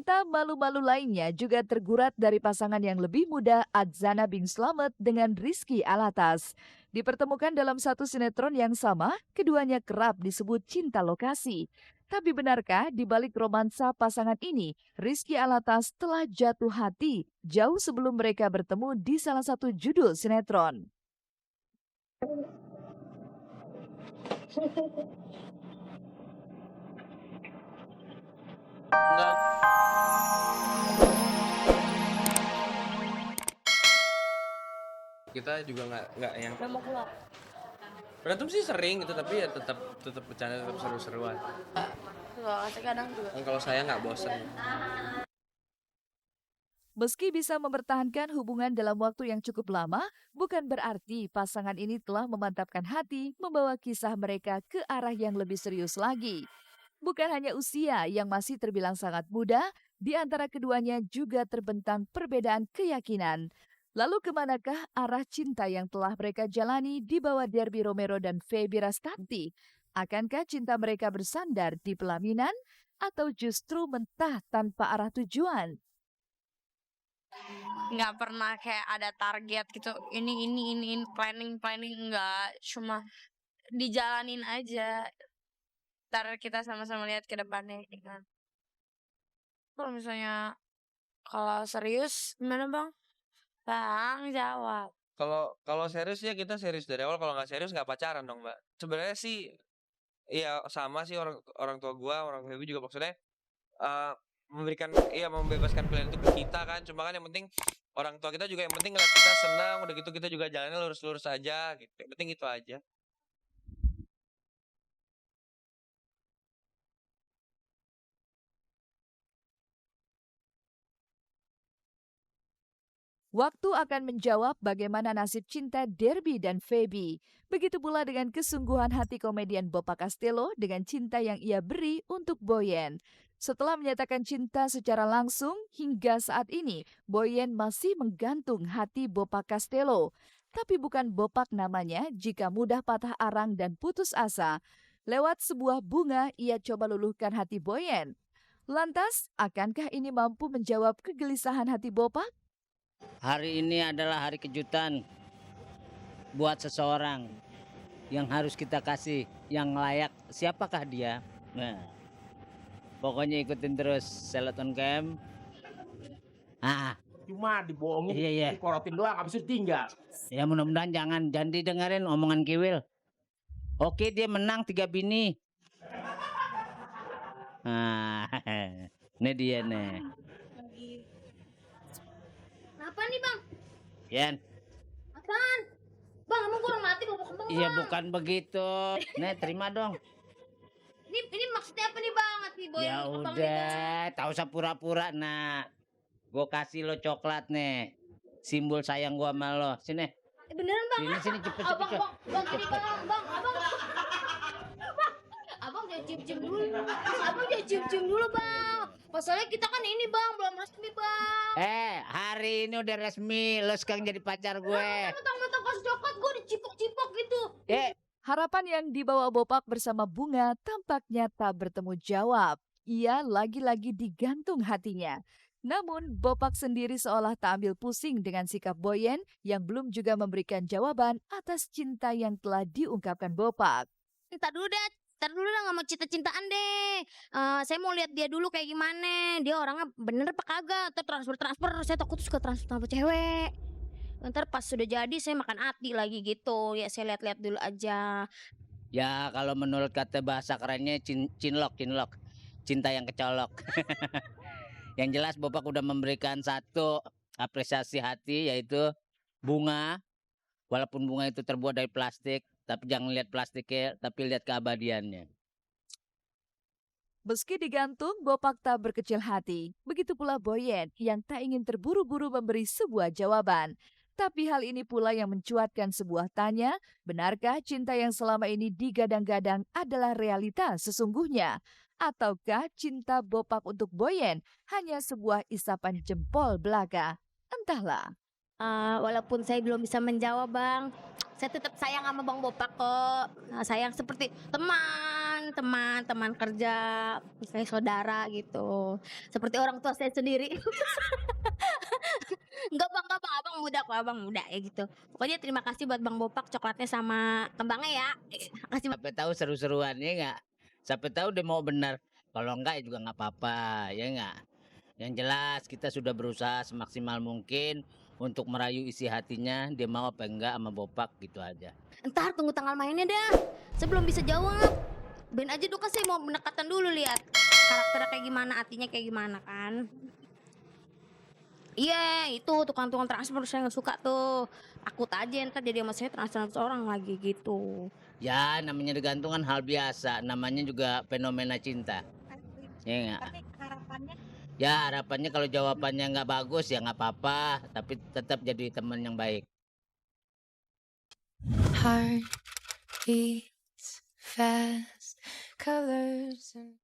Cinta malu-malu lainnya juga tergurat dari pasangan yang lebih muda Adzana bin Slamet dengan Rizky Alatas. Dipertemukan dalam satu sinetron yang sama, keduanya kerap disebut cinta lokasi. Tapi benarkah di balik romansa pasangan ini, Rizky Alatas telah jatuh hati jauh sebelum mereka bertemu di salah satu judul sinetron? Enggak, kita juga nggak yang Udah mau keluar. berantem sih sering gitu, tapi ya tetap tetap bercanda, tetap seru-seruan. Enggak, kadang juga. Kan kalau saya nggak bosen. Meski bisa mempertahankan hubungan dalam waktu yang cukup lama, bukan berarti pasangan ini telah memantapkan hati membawa kisah mereka ke arah yang lebih serius lagi. Bukan hanya usia yang masih terbilang sangat muda, di antara keduanya juga terbentang perbedaan keyakinan. Lalu kemanakah arah cinta yang telah mereka jalani di bawah Derby Romero dan Feby Rastanti? Akankah cinta mereka bersandar di pelaminan atau justru mentah tanpa arah tujuan? Nggak pernah kayak ada target gitu. Ini planning enggak. Cuma dijalanin aja. Ntar kita sama-sama lihat ke depannya. Kan. Kalau misalnya kalau serius gimana bang? Bang jawab. Kalau serius ya kita serius dari awal. Kalau nggak serius nggak pacaran dong, Mbak. Sebenarnya sih iya sama sih, orang orang tua gua, orang tua ibu juga maksudnya eh, membebaskan pilihan itu ke kita kan. Cuma kan yang penting orang tua kita juga yang penting ngeliat kita senang, udah gitu kita juga jalannya lurus-lurus aja gitu. Yang penting itu aja. Waktu akan menjawab bagaimana nasib cinta Derby dan Feby. Begitu pula dengan kesungguhan hati komedian Bopa Castello dengan cinta yang ia beri untuk Boyen. Setelah menyatakan cinta secara langsung, hingga saat ini Boyen masih menggantung hati Bopa Castello. Tapi bukan Bopak namanya jika mudah patah arang dan putus asa. Lewat sebuah bunga, ia coba luluhkan hati Boyen. Lantas, akankah ini mampu menjawab kegelisahan hati Bopak? Hari ini adalah hari kejutan buat seseorang yang harus kita kasih yang layak. Siapakah dia? Nah, pokoknya ikutin terus Seleton Camp. Cuma dibohongin, Iya. dikorotin doang, habis itu tinggal. Ya mudah-mudahan jangan didengerin omongan Kiwil. Oke, dia menang 3 bini. Ini dia nih. Apa nih bang? Yan. Apaan? Bang, emang gue orang mati bawa kembang Iya bang. bukan begitu. Nih terima dong. Ini maksudnya apa nih bang? Hati boy Ya yang kembang nih, Bang. udah, tak usah pura-pura. Nah, gue kasih lo coklat nih. Simbol sayang gue sama lo. Sini. Beneran bang? Sini cepet. Bang, ini bang, abang. Abang jangan cium-cium dulu. Abang jangan cium-cium dulu bang. Masalahnya kita kan ini bang, belum resmi bang. Hari ini udah resmi. Lo sekarang jadi pacar gue. Mentang-mentang kasih coklat gue dicipok-cipok gitu. Harapan yang dibawa Bopak bersama Bunga tampaknya tak bertemu jawab. Ia lagi-lagi digantung hatinya. Namun, Bopak sendiri seolah tak ambil pusing dengan sikap Boyen yang belum juga memberikan jawaban atas cinta yang telah diungkapkan Bopak. Ntar dulu dah nggak mau cinta-cintaan deh. Saya mau lihat dia dulu kayak gimana. Dia orangnya bener apa kagak? Ntar transfer. Saya takut suka transfer cewek. Ntar pas sudah jadi saya makan hati lagi gitu. Ya saya lihat-lihat dulu aja. Ya kalau menurut kata bahasa kerennya cinlok. Cinta yang kecolok. Yang jelas Bopak udah memberikan satu apresiasi hati yaitu bunga. Walaupun bunga itu terbuat dari plastik, tapi jangan lihat plastiknya, tapi lihat keabadiannya. Meski digantung, Bopak tak berkecil hati. Begitu pula Boyen yang tak ingin terburu-buru memberi sebuah jawaban. Tapi hal ini pula yang mencuatkan sebuah tanya, benarkah cinta yang selama ini digadang-gadang adalah realita sesungguhnya? Ataukah cinta Bopak untuk Boyen hanya sebuah isapan jempol belaka? Entahlah. Walaupun saya belum bisa menjawab bang, saya tetap sayang sama bang Bopak kok. Sayang seperti teman teman kerja, kayak saudara gitu. Seperti orang tua saya sendiri. Enggak bang, abang muda kok, abang muda ya gitu. Pokoknya terima kasih buat Bang Bopak coklatnya sama kembangnya ya. Kasih. Siapa tahu seru-seruannya nggak? Siapa tahu dia mau benar. Kalau enggak ya juga nggak apa-apa, ya nggak? Yang jelas kita sudah berusaha semaksimal mungkin untuk merayu isi hatinya. Dia mau apa enggak sama Bopak gitu aja. Entar tunggu tanggal mainnya dah. Saya belum bisa jawab. Ben aja dulu kan saya mau pendekatan dulu lihat karakternya kayak gimana, artinya kayak gimana kan. Iya itu tukang-tukang transfer saya nggak suka tuh. Takut aja ntar jadi sama saya transfer orang lagi gitu. Ya namanya digantungan hal biasa. Namanya juga fenomena cinta. Ya nggak? Tapi harapannya Ya harapannya kalau jawabannya nggak bagus ya nggak apa-apa. Tapi tetap jadi teman yang baik. Heart beats fast, colors and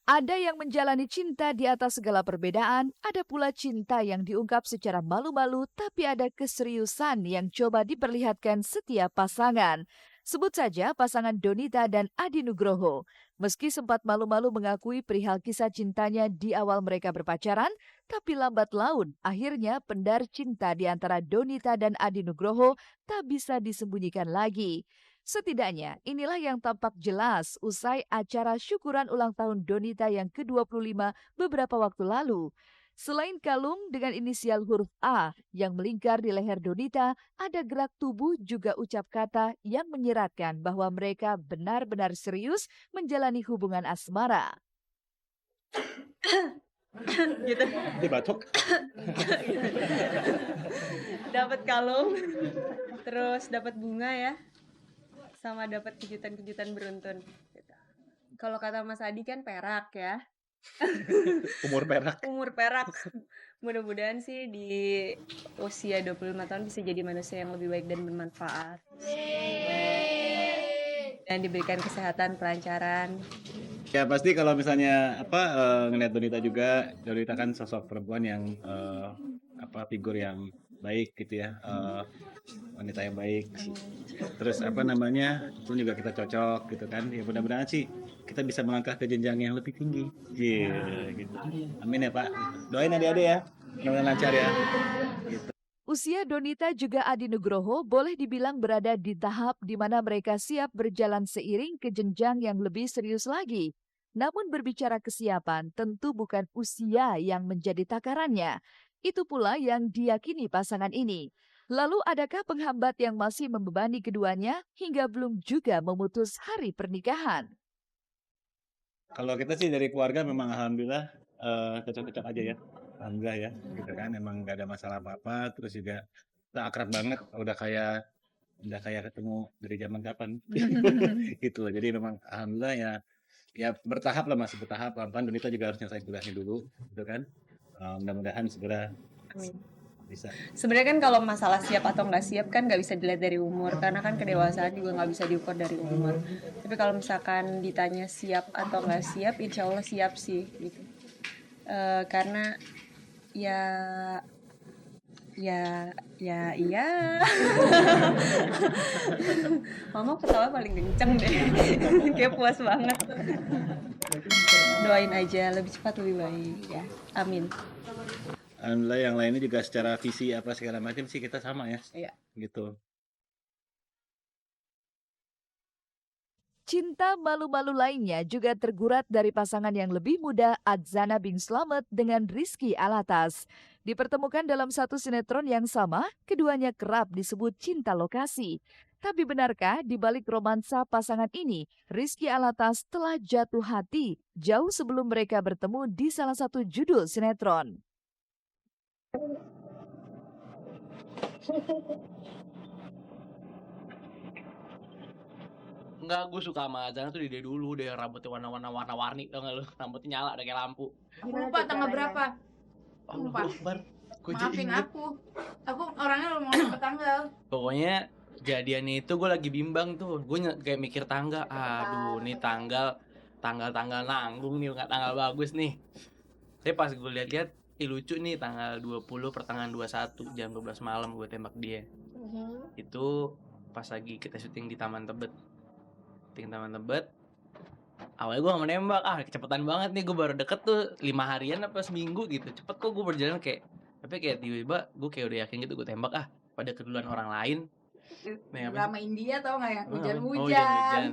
Ada yang menjalani cinta di atas segala perbedaan, ada pula cinta yang diungkap secara malu-malu, tapi ada keseriusan yang coba diperlihatkan setiap pasangan. Sebut saja pasangan Donita dan Adi Nugroho. Meski sempat malu-malu mengakui perihal kisah cintanya di awal mereka berpacaran, tapi lambat laun akhirnya pendar cinta di antara Donita dan Adi Nugroho tak bisa disembunyikan lagi. Setidaknya inilah yang tampak jelas usai acara syukuran ulang tahun Donita yang ke-25 beberapa waktu lalu. Selain kalung dengan inisial huruf A yang melingkar di leher Donita, ada gerak tubuh juga ucap kata yang menyiratkan bahwa mereka benar-benar serius menjalani hubungan asmara. Gitu. Dia batuk. Dapat kalung, terus dapat bunga ya, sama dapat kejutan-kejutan beruntun. Gitu. Kalau kata Mas Adi kan perak ya. Umur perak. Umur perak. Mudah-mudahan sih di usia 25 tahun bisa jadi manusia yang lebih baik dan bermanfaat. Dan diberikan kesehatan, kelancaran. Ya pasti kalau misalnya ngeliat Donita juga, Donita kan sosok perempuan yang figur yang baik gitu ya, wanita yang baik. Terus itu juga kita cocok gitu kan. Ya mudah-mudahan sih kita bisa melangkah ke jenjang yang lebih tinggi. Gitu. Amin ya Pak. Doain adik-adik ya, mudah-mudahan lancar ya. Gitu. Usia Donita juga Adi Nugroho boleh dibilang berada di tahap di mana mereka siap berjalan seiring ke jenjang yang lebih serius lagi. Namun berbicara kesiapan, tentu bukan usia yang menjadi takarannya. Itu pula yang diyakini pasangan ini. Lalu adakah penghambat yang masih membebani keduanya hingga belum juga memutus hari pernikahan? Kalau kita sih dari keluarga memang alhamdulillah cocok-cocok aja ya. Alhamdulillah ya, gitu kan emang gak ada masalah apa-apa, terus juga kita akrab banget, udah kayak ketemu dari zaman kapan. Gitu loh. Jadi memang alhamdulillah ya bertahap lah, masih bertahap, pelan-pelan. Donita juga harus nyelesain kuliahnya dulu, gitu kan. Mudah-mudahan segera Amin. bisa. Sebenarnya kan kalau masalah siap atau nggak siap kan nggak bisa dilihat dari umur, karena kan kedewasaan juga nggak bisa diukur dari umur. Tapi kalau misalkan ditanya siap atau nggak siap, insya Allah siap sih. Gitu. Karena iya. Mama ketawa paling kenceng deh. Kayak puas banget. Doain aja lebih cepat lebih baik ya. Amin. Alhamdulillah yang lainnya juga secara visi apa segala macam sih kita sama ya. Iya. Gitu. Cinta malu-malu lainnya juga tergurat dari pasangan yang lebih muda Adzana bin Slamet dengan Rizky Alatas. Dipertemukan dalam satu sinetron yang sama, keduanya kerap disebut cinta lokasi. Tapi benarkah di balik romansa pasangan ini, Rizky Alatas telah jatuh hati jauh sebelum mereka bertemu di salah satu judul sinetron? Enggak, gue suka sama Azana tuh dari dulu, deh rambutnya warna-warni, tau gak lu? Rambutnya nyala udah kayak lampu. aku lupa tanggal berapa. Lupa. Maafin aku orangnya mau lupa tanggal. Pokoknya jadiannya itu gue lagi bimbang tuh, gue kayak mikir tanggal, aduh nih tanggal nanggung nih, nggak tanggal bagus nih. Tapi pas gue lihat-lihat, lucu nih tanggal 20 pertengahan 21 jam 12 malam gue tembak dia. Itu pas lagi kita syuting di Taman Tebet. Ping Taman Tebet. Awalnya gue gak mau nembak, kecepatan banget nih, gue baru deket tuh 5 harian apa seminggu gitu. Cepet kok gue berjalan kayak, tapi kayak tiba-tiba gue kayak udah yakin gitu gue tembak pada keduluan orang lain. Nih, apa sih? Drama India tau nggak yang Oh, hujan-hujan. hujan-hujan.